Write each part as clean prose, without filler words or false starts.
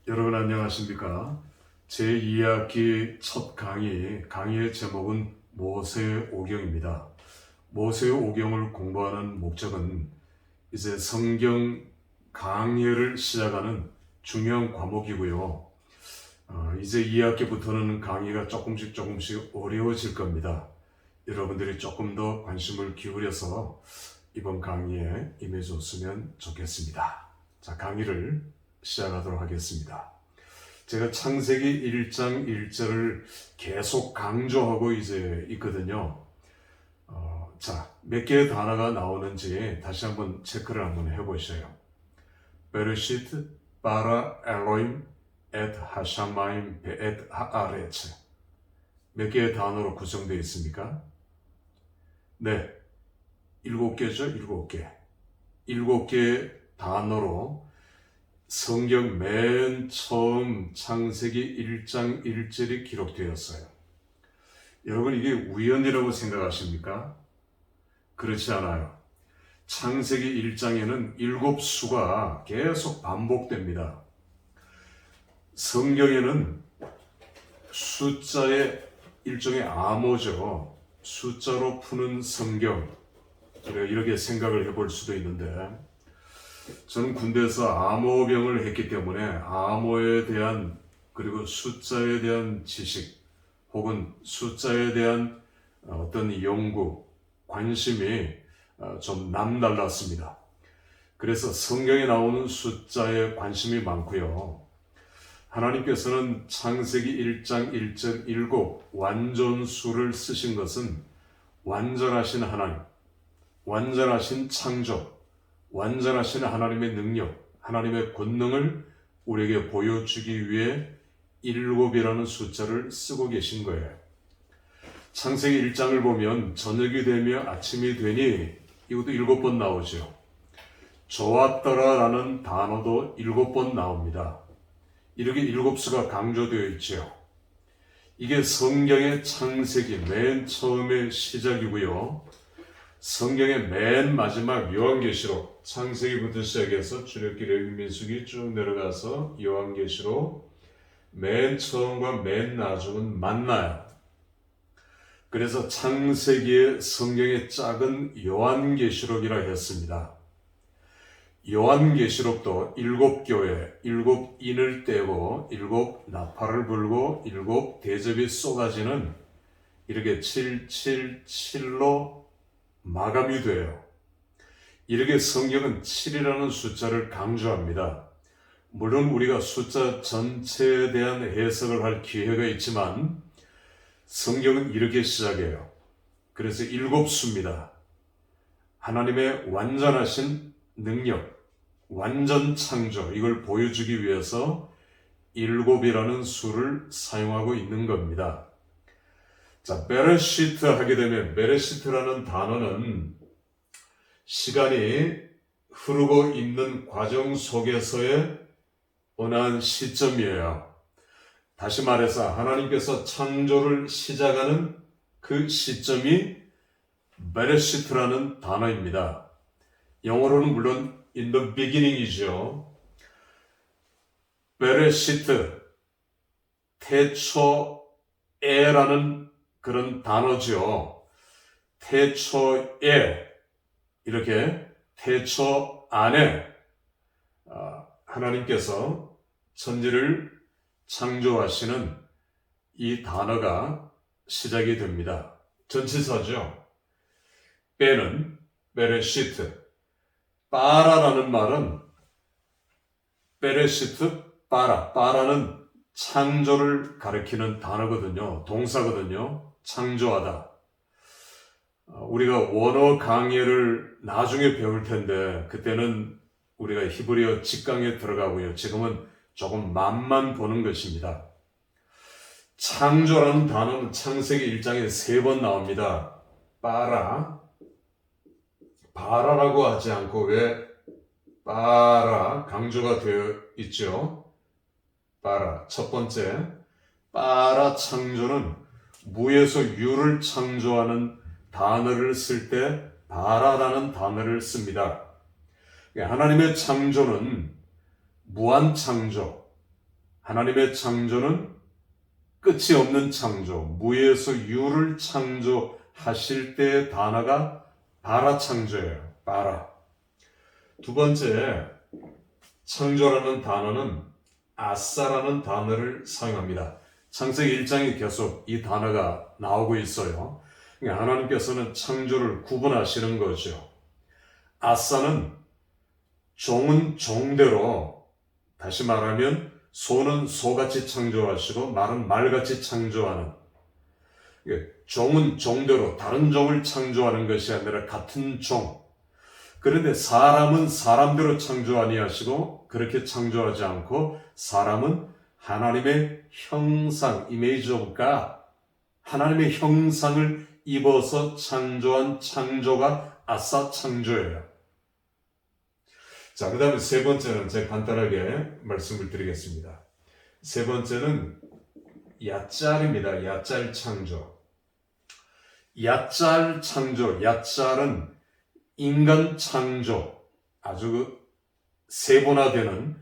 여러분 안녕하십니까? 제2학기 첫 강의의 제목은 모세의 오경입니다. 모세의 오경을 공부하는 목적은 이제 성경 강의를 시작하는 중요한 과목이고요. 이제 2학기부터는 강의가 조금씩 어려워질 겁니다. 여러분들이 조금 더 관심을 기울여서 이번 강의에 임해줬으면 좋겠습니다. 자, 강의를 시작하도록 하겠습니다. 제가 창세기 1장 1절을 계속 강조하고 이제 있거든요. 자, 몇 개의 단어가 나오는지 다시 한번 체크를 한번 해보셔요. 베르시트, 바라, 엘로임, 엣 하샤마임, 베엣 하아레츠. 몇 개의 단어로 구성되어 있습니까? 네, 7개죠, 7개. 7개의 단어로 성경 맨 처음 창세기 1장 1절이 기록되었어요. 여러분 이게 우연이라고 생각하십니까? 그렇지 않아요. 창세기 1장에는 7수가 계속 반복됩니다. 성경에는 숫자의 일종의 암호죠. 숫자로 푸는 성경. 이렇게 생각을 해볼 수도 있는데 저는 군대에서 암호병을 했기 때문에 암호에 대한 그리고 숫자에 대한 지식 혹은 숫자에 대한 어떤 연구, 관심이 좀 남달랐습니다. 그래서 성경에 나오는 숫자에 관심이 많고요. 하나님께서는 창세기 1장 1절 7 완전수를 쓰신 것은 완전하신 하나님, 완전하신 창조, 완전하신 하나님의 능력, 하나님의 권능을 우리에게 보여주기 위해 7이라는 숫자를 쓰고 계신 거예요. 창세기 1장을 보면 저녁이 되며 아침이 되니 이것도 7번 나오죠. 좋았더라 라는 단어도 7번 나옵니다. 이렇게 7수가 강조되어 있죠. 이게 성경의 창세기 맨 처음의 시작이고요. 성경의 맨 마지막 요한계시록 창세기부터 시작해서 출애굽기 레위기 민수기 쭉 내려가서 요한계시록 맨 처음과 맨 나중은 만나요. 그래서 창세기의 성경의 짝은 요한계시록이라 했습니다. 요한계시록도 7교회, 7인을 떼고 7 나팔을 불고 7 대접이 쏟아지는 이렇게 777로 마감이 돼요. 이렇게 성경은 7이라는 숫자를 강조합니다. 물론 우리가 숫자 전체에 대한 해석을 할 기회가 있지만 성경은 이렇게 시작해요. 그래서 7수입니다. 하나님의 완전하신 능력, 완전 창조, 이걸 보여주기 위해서 7이라는 수를 사용하고 있는 겁니다. 자, 베레시트 하게 되면 베레시트라는 단어는 시간이 흐르고 있는 과정 속에서의 어느 한 시점이에요. 다시 말해서 하나님께서 창조를 시작하는 그 시점이 베레시트라는 단어입니다. 영어로는 물론 in the beginning이죠. 베레시트, 태초에라는 그런 단어죠. 태초에, 이렇게 태초 안에 하나님께서 천지를 창조하시는 이 단어가 시작이 됩니다. 전치사죠. 베는 베레시트, 빠라라는 말은 베레시트, 빠라는 창조를 가리키는 단어거든요. 동사거든요. 창조하다. 우리가 원어 강의를 나중에 배울 텐데 그때는 우리가 히브리어 직강에 들어가고요. 지금은 조금 맛만 보는 것입니다. 창조라는 단어는 창세기 1장에 3번 나옵니다. 바라라고 하지 않고 왜 빠라 강조가 되어 있죠. 빠라 첫 번째, 빠라 창조는 무에서 유를 창조하는 단어를 쓸 때 바라라는 단어를 씁니다. 하나님의 창조는 무한 창조, 하나님의 창조는 끝이 없는 창조, 무에서 유를 창조하실 때의 단어가 바라 창조예요. 바라. 두 번째, 창조라는 단어는 아싸라는 단어를 사용합니다. 창세기 1장에 계속 이 단어가 나오고 있어요. 하나님께서는 창조를 구분하시는 거죠. 아싸는 종은 종대로, 다시 말하면 소는 소같이 창조하시고 말은 말같이 창조하는, 종은 종대로 다른 종을 창조하는 것이 아니라 같은 종. 그런데 사람은 사람대로 창조 아니하시고 그렇게 창조하지 않고 사람은 하나님의 형상, image of God, 하나님의 형상을 입어서 창조한 창조가 아싸 창조예요. 자, 그 다음에 세 번째는 제가 간단하게 말씀을 드리겠습니다. 세 번째는 야짤입니다. 야짤 창조. 야짤 창조, 야짤은 인간 창조, 아주 세분화되는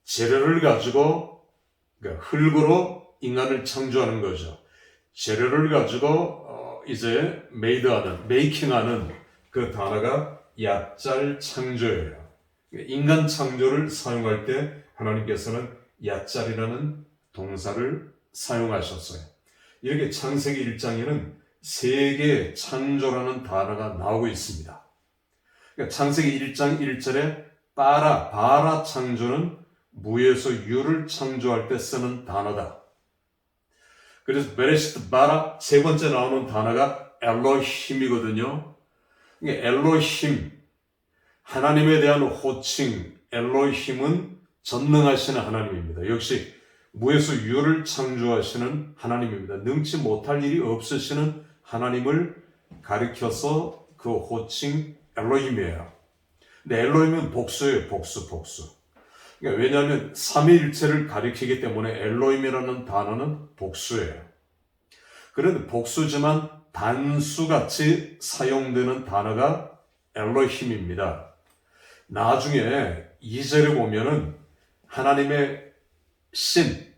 재료를 가지고, 그러니까 흙으로 인간을 창조하는 거죠. 재료를 가지고 이제 메이킹하는 그 단어가 야짤 창조예요. 인간 창조를 사용할 때 하나님께서는 야짤이라는 동사를 사용하셨어요. 이렇게 창세기 1장에는 세 개의 창조라는 단어가 나오고 있습니다. 그러니까 창세기 1장 1절에 바라 창조는 무에서 유를 창조할 때 쓰는 단어다. 그래서 베레시트 바라 세 번째 나오는 단어가 엘로힘이거든요. 엘로힘, 하나님에 대한 호칭, 엘로힘은 전능하시는 하나님입니다. 역시 무에서 유를 창조하시는 하나님입니다. 능치 못할 일이 없으시는 하나님을 가리켜서 그 호칭 엘로힘이에요. 근데 엘로힘은 복수예요. 복수. 그러니까 왜냐하면 삼위일체를 가리키기 때문에 엘로힘이라는 단어는 복수예요. 그런데 복수지만 단수같이 사용되는 단어가 엘로힘입니다. 나중에 2절에 보면은 하나님의 신,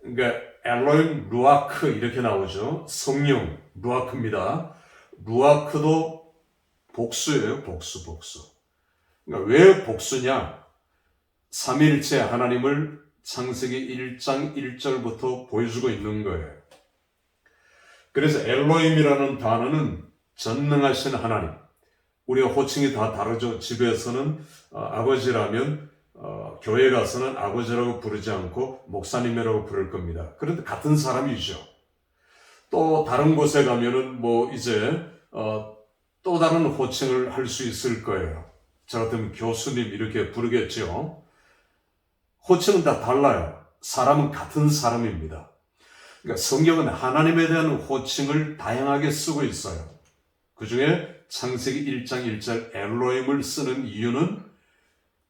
그러니까 엘로힘 루아크 이렇게 나오죠. 성령 루아크입니다. 루아크도 복수예요. 복수. 그러니까 왜 복수냐? 삼위일체 하나님을 창세기 1장 1절부터 보여주고 있는 거예요. 그래서 엘로힘이라는 단어는 전능하신 하나님. 우리가 호칭이 다 다르죠. 집에서는 아버지라면 교회 가서는 아버지라고 부르지 않고 목사님이라고 부를 겁니다. 그런데 같은 사람이죠. 또 다른 곳에 가면은 이제 또 다른 호칭을 할 수 있을 거예요. 저 같으면 교수님 이렇게 부르겠죠. 호칭은 다 달라요. 사람은 같은 사람입니다. 그러니까 성경은 하나님에 대한 호칭을 다양하게 쓰고 있어요. 그 중에 창세기 1장 1절 엘로힘을 쓰는 이유는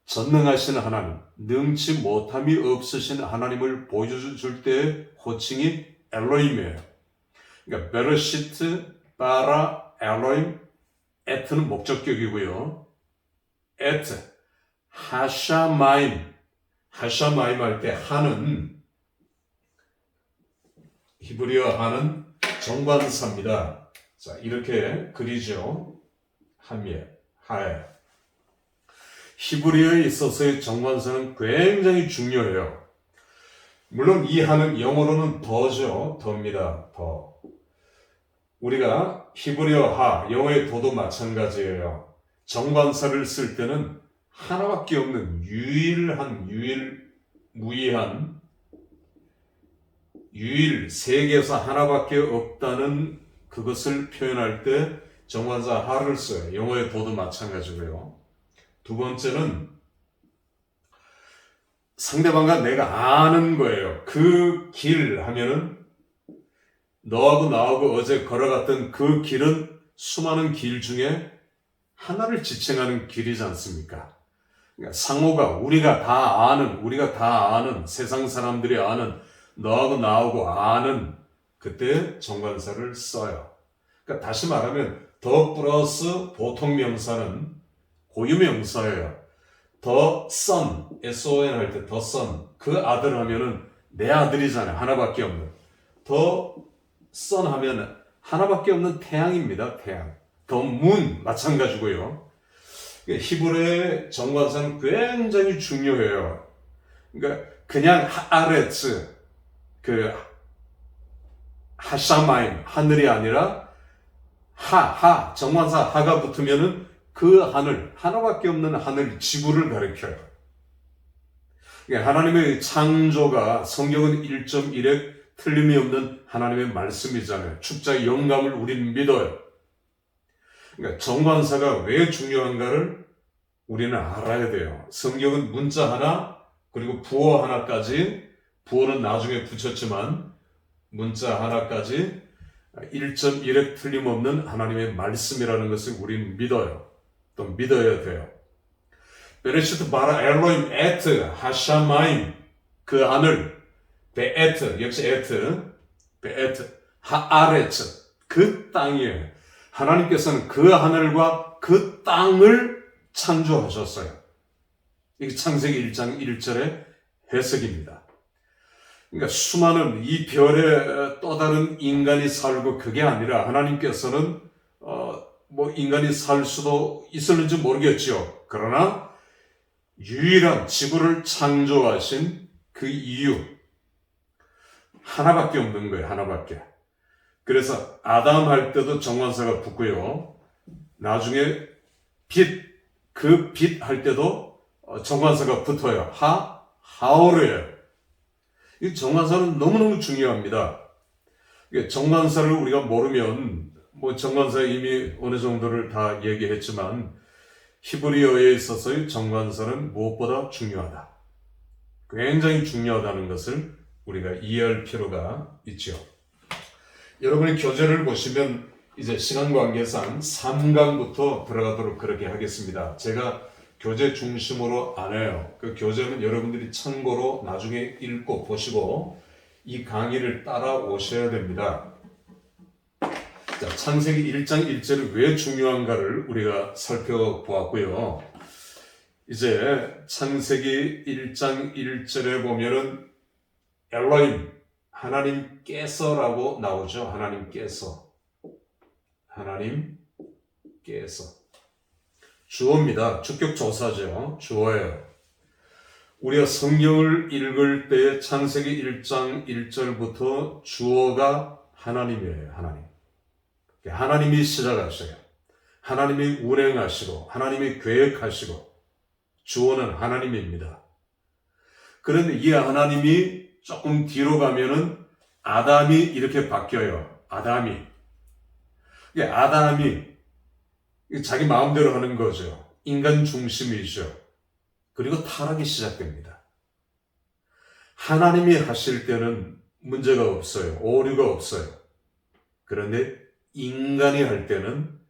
전능하신 하나님, 능치 못함이 없으신 하나님을 보여줄 때의 호칭이 엘로힘이에요. 그러니까 베르시트, 바라, 엘로힘, 에트는 목적격이고요. 에트, 하샤마임 할 때 하는, 히브리어 하는 정관사입니다. 자, 이렇게 그리죠. 하에. 히브리어에 있어서의 정관사는 굉장히 중요해요. 물론 이 하는 영어로는 더죠. 더입니다. 더. 우리가 히브리어 하, 영어의 도도 마찬가지예요. 정관사를 쓸 때는 하나밖에 없는 무의한, 세계에서 하나밖에 없다는 그것을 표현할 때 정관사 하를 써요. 영어의 도도 마찬가지고요. 두 번째는 상대방과 내가 아는 거예요. 그 길 하면은 너하고 나하고 어제 걸어갔던 그 길은 수많은 길 중에 하나를 지칭하는 길이지 않습니까? 그러니까 상호가 우리가 다 아는 세상 사람들이 아는 너하고 나하고 아는 그때 정관사를 써요. 그러니까 다시 말하면 더 플러스 보통 명사는 고유명사예요. 더 son, son 할 때 더 son, 그 아들 하면은 내 아들이잖아요. 하나밖에 없는. 더 선하면 하나밖에 없는 태양입니다. 태양. 더 문 마찬가지고요. 히브리의 정관사는 굉장히 중요해요. 그러니까 그냥 하아레츠, 그 하샤마임, 하늘이 아니라 정관사 하가 붙으면은 그 하늘, 하나밖에 없는 하늘, 지구를 가리켜요. 하나님의 창조가 성경은 1.1에 틀림이 없는 하나님의 말씀이잖아요. 축자의 영감을 우리는 믿어요. 그러니까 정관사가 왜 중요한가를 우리는 알아야 돼요. 성경은 문자 하나, 그리고 부호 하나까지, 부호는 나중에 붙였지만 문자 하나까지 1.1에 틀림없는 하나님의 말씀이라는 것을 우리는 믿어요. 또 믿어야 돼요. 베레시트 바라 엘로임 에트 하샤마임, 그 하늘, 베에트, 역시 에트, 베에트 하아레츠, 그 땅이에요. 하나님께서는 그 하늘과 그 땅을 창조하셨어요. 이게 창세기 1장 1절의 해석입니다. 그러니까 수많은 이 별에 또 다른 인간이 살고, 그게 아니라 하나님께서는 인간이 살 수도 있었는지 모르겠죠. 그러나 유일한 지구를 창조하신 그 이유, 하나밖에 없는 거예요. 하나밖에. 그래서 아담 할 때도 정관사가 붙고요. 나중에 그 빛 할 때도 정관사가 붙어요. 하오르예요. 이 정관사는 너무너무 중요합니다. 정관사를 우리가 모르면, 정관사 이미 어느 정도를 다 얘기했지만, 히브리어에 있어서의 정관사는 무엇보다 중요하다. 굉장히 중요하다는 것을 우리가 이해할 필요가 있죠. 여러분이 교재를 보시면 이제 시간 관계상 3강부터 들어가도록 그렇게 하겠습니다. 제가 교재 중심으로 안 해요. 그 교재는 여러분들이 참고로 나중에 읽고 보시고 이 강의를 따라오셔야 됩니다. 자, 창세기 1장 1절이 왜 중요한가를 우리가 살펴보았고요. 이제 창세기 1장 1절에 보면은 엘로임, 하나님께서라고 나오죠. 하나님께서. 주어입니다. 주격조사죠. 주어예요. 우리가 성경을 읽을 때 창세기 1장 1절부터 주어가 하나님이에요. 하나님이 시작하셔요. 하나님이 운행하시고 하나님이 계획하시고 주어는 하나님입니다. 그런데 이 하나님이 조금 뒤로 가면은 아담이 이렇게 바뀌어요. 아담이 자기 마음대로 하는 거죠. 인간 중심이죠. 그리고 타락이 시작됩니다. 하나님이 하실 때는 문제가 없어요. 오류가 없어요. 그런데 인간이 할 때는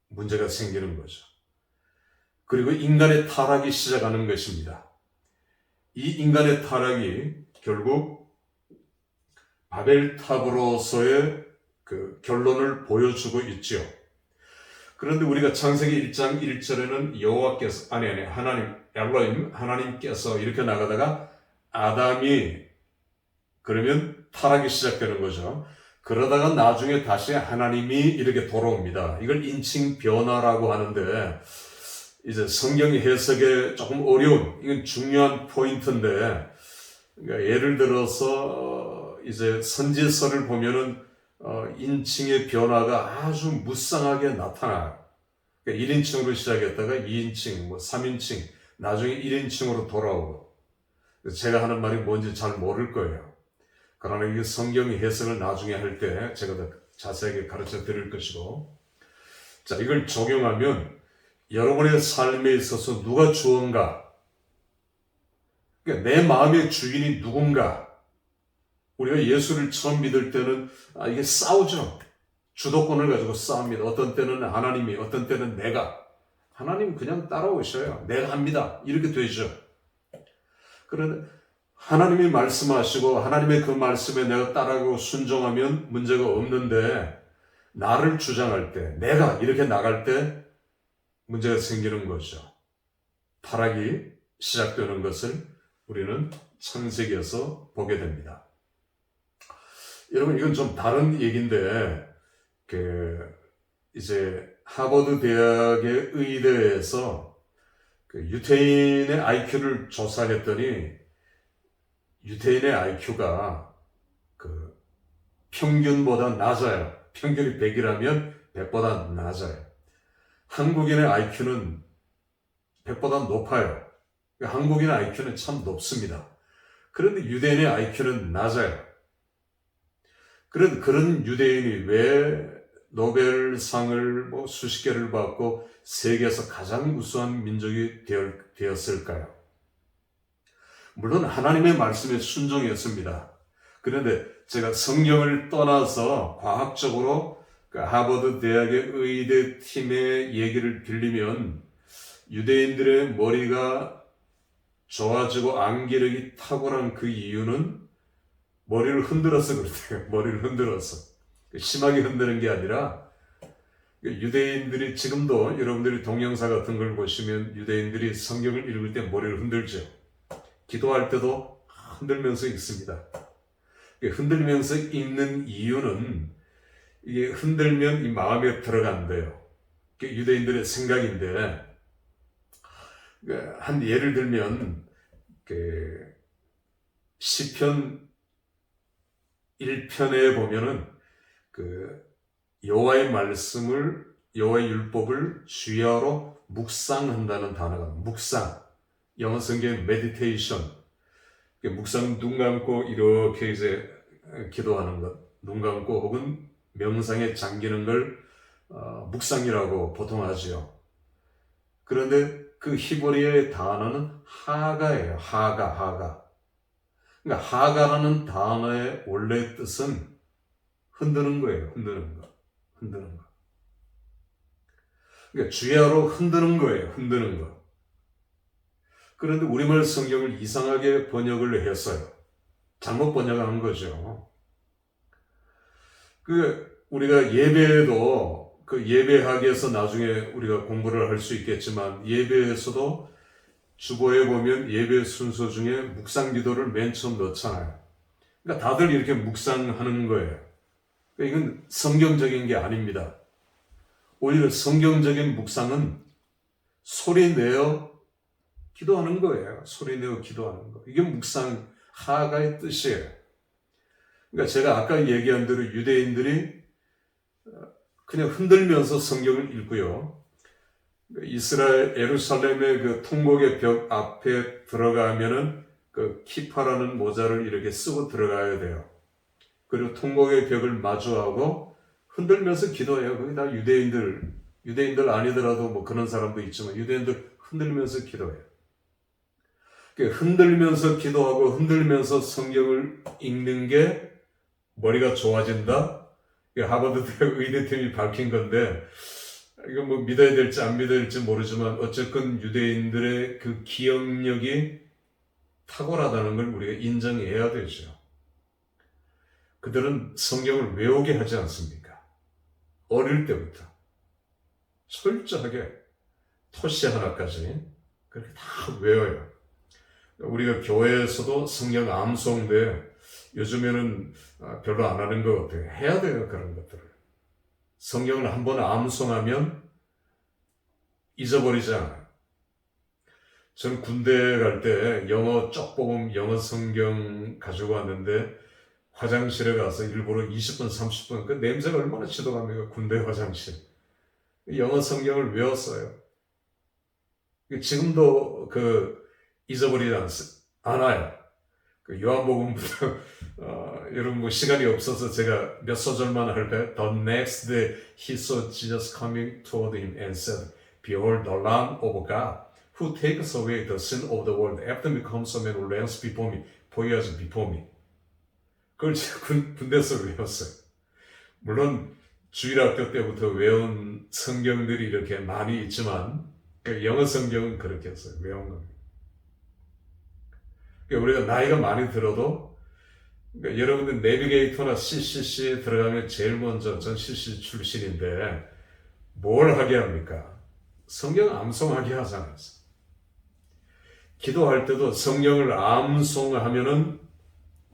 문제가 생기는 거죠. 그리고 인간의 타락이 시작하는 것입니다. 이 인간의 타락이 결국 바벨탑으로서의 그 결론을 보여주고 있죠. 그런데 우리가 창세기 1장 1절에는 여호와께서, 하나님, 엘로임, 하나님께서 이렇게 나가다가 아담이, 그러면 타락이 시작되는 거죠. 그러다가 나중에 다시 하나님이 이렇게 돌아옵니다. 이걸 인칭 변화라고 하는데, 이제 성경 해석에 조금 어려운, 이건 중요한 포인트인데, 그러니까 예를 들어서 이제 선지서를 보면은 인칭의 변화가 아주 무쌍하게 나타나요. 그러니까 1인칭으로 시작했다가 2인칭, 3인칭, 나중에 1인칭으로 돌아오고. 제가 하는 말이 뭔지 잘 모를 거예요. 그러나 이 성경의 해석을 나중에 할 때 제가 더 자세하게 가르쳐 드릴 것이고. 자, 이걸 적용하면 여러분의 삶에 있어서 누가 주어인가? 그러니까 내 마음의 주인이 누군가? 우리가 예수를 처음 믿을 때는 이게 싸우죠. 주도권을 가지고 싸웁니다. 어떤 때는 하나님이, 어떤 때는 내가. 하나님 그냥 따라오셔요. 내가 합니다. 이렇게 되죠. 그런데 하나님이 말씀하시고 하나님의 그 말씀에 내가 따라가고 순종하면 문제가 없는데, 나를 주장할 때, 내가 이렇게 나갈 때 문제가 생기는 거죠. 타락이 시작되는 것을 우리는 창세기에서 보게 됩니다. 여러분, 이건 좀 다른 얘기인데, 이제 하버드 대학의 의대에서 유태인의 IQ를 조사했더니, 유태인의 IQ가 평균보다 낮아요. 평균이 100이라면 100보다 낮아요. 한국인의 IQ는 100보다 높아요. 한국인의 IQ는 참 높습니다. 그런데 유대인의 IQ는 낮아요. 그런 유대인이 왜 노벨상을 수십 개를 받고 세계에서 가장 우수한 민족이 되었을까요? 물론 하나님의 말씀에 순종했습니다. 그런데 제가 성경을 떠나서 과학적으로 하버드 대학의 의대 팀의 얘기를 빌리면 유대인들의 머리가 좋아지고 암기력이 탁월한 그 이유는 머리를 흔들어서 그렇대요. 머리를 흔들어서. 심하게 흔드는 게 아니라 유대인들이 지금도 여러분들이 동영상 같은 걸 보시면 유대인들이 성경을 읽을 때 머리를 흔들죠. 기도할 때도 흔들면서 읽습니다. 흔들면서 읽는 이유는 이게 흔들면 이 마음에 들어간대요. 유대인들의 생각인데 한 예를 들면 시편 1편에 보면은 여호와의 말씀을 여호와의 율법을 주야로 묵상한다는 단어가 묵상. 영어 성경에 meditation. 묵상 눈 감고 이렇게 이제 기도하는 것, 눈 감고 혹은 명상에 잠기는 걸 묵상이라고 보통 하지요. 그런데 그 히브리어의 단어는 하가예요. 하가. 그러니까 하가라는 단어의 원래 뜻은 흔드는 거예요. 흔드는 거. 그러니까 주야로 흔드는 거예요. 흔드는 거. 그런데 우리말 성경을 이상하게 번역을 했어요. 잘못 번역한 거죠. 우리가 예배에도 예배학에서 나중에 우리가 공부를 할 수 있겠지만 예배에서도 주보에 보면 예배 순서 중에 묵상 기도를 맨 처음 넣잖아요. 그러니까 다들 이렇게 묵상하는 거예요. 그러니까 이건 성경적인 게 아닙니다. 오히려 성경적인 묵상은 소리 내어 기도하는 거예요. 소리 내어 기도하는 거. 이게 묵상 하가의 뜻이에요. 그러니까 제가 아까 얘기한 대로 유대인들이 그냥 흔들면서 성경을 읽고요. 이스라엘 예루살렘의 통곡의 벽 앞에 들어가면은 키파라는 모자를 이렇게 쓰고 들어가야 돼요. 그리고 통곡의 벽을 마주하고 흔들면서 기도해요. 거기 다 유대인들 아니더라도 그런 사람도 있지만 유대인들 흔들면서 기도해요. 흔들면서 기도하고 흔들면서 성경을 읽는 게 머리가 좋아진다? 하버드 대학 의대팀이 밝힌 건데 이거 믿어야 될지 안 믿어야 될지 모르지만 어쨌건 유대인들의 그 기억력이 탁월하다는 걸 우리가 인정해야 되죠. 그들은 성경을 외우게 하지 않습니까? 어릴 때부터 철저하게 토시 하나까지 그렇게 다 외워요. 우리가 교회에서도 성경 암송대 요즘에는 별로 안 하는 것 같아요. 해야 돼요, 그런 것들을. 성경을 한번 암송하면 잊어버리지 않아요. 저는 군대 갈 때 영어 쪽보음 영어 성경 가지고 왔는데 화장실에 가서 일부러 20분, 30분 그 냄새가 얼마나 지독합니까? 군대 화장실. 영어 성경을 외웠어요. 지금도 잊어버리지 않아요. 요한복음부터 여러분 시간이 없어서 제가 몇 소절만 할까요? The next day he saw Jesus coming toward him and said, Behold the Lamb of God who takes away the sin of the world. After me comes a man who reigns before me, for he was before me. 그걸 제가 군대에서 외웠어요. 물론 주일학교 때부터 외운 성경들이 이렇게 많이 있지만 영어 성경은 그렇게 했어요. 외운 겁니다. 우리가 나이가 많이 들어도 여러분들 내비게이터나 CCC에 들어가면 제일 먼저 전 CCC 출신인데 뭘 하게 합니까? 성경 암송하게 하잖아요. 기도할 때도 성경을 암송하면은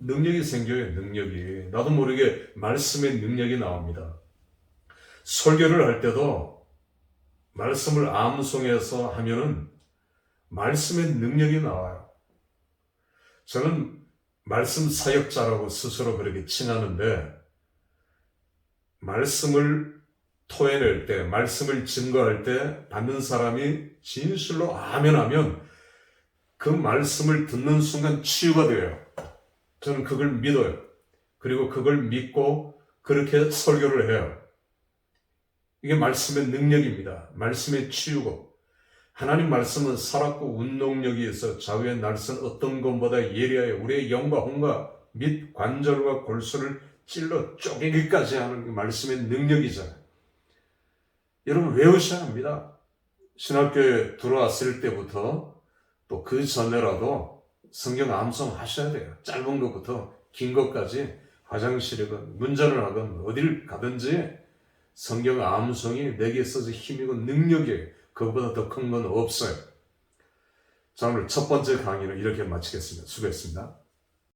능력이 생겨요, 능력이. 나도 모르게 말씀의 능력이 나옵니다. 설교를 할 때도 말씀을 암송해서 하면은 말씀의 능력이 나와요. 저는 말씀 사역자라고 스스로 그렇게 칭하는데, 말씀을 토해낼 때, 말씀을 증거할 때 받는 사람이 진실로 아멘 하면 그 말씀을 듣는 순간 치유가 돼요. 저는 그걸 믿어요. 그리고 그걸 믿고 그렇게 설교를 해요. 이게 말씀의 능력입니다. 말씀의 치유고. 하나님 말씀은 살았고 운동력이 있어 좌우의 날선 어떤 것보다 예리하여 우리의 영과 혼과 및 관절과 골수를 찔러 쪼개기까지 하는 그 말씀의 능력이잖아요. 여러분 외우셔야 합니다. 신학교에 들어왔을 때부터 또 그 전에라도 성경 암송 하셔야 돼요. 짧은 것부터 긴 것까지 화장실이건 운전을 하건 어딜 가든지 성경 암송이 내게 있어서 힘이고 능력이에요. 그것보다 더 큰 건 없어요. 자, 오늘 첫 번째 강의는 이렇게 마치겠습니다. 수고했습니다.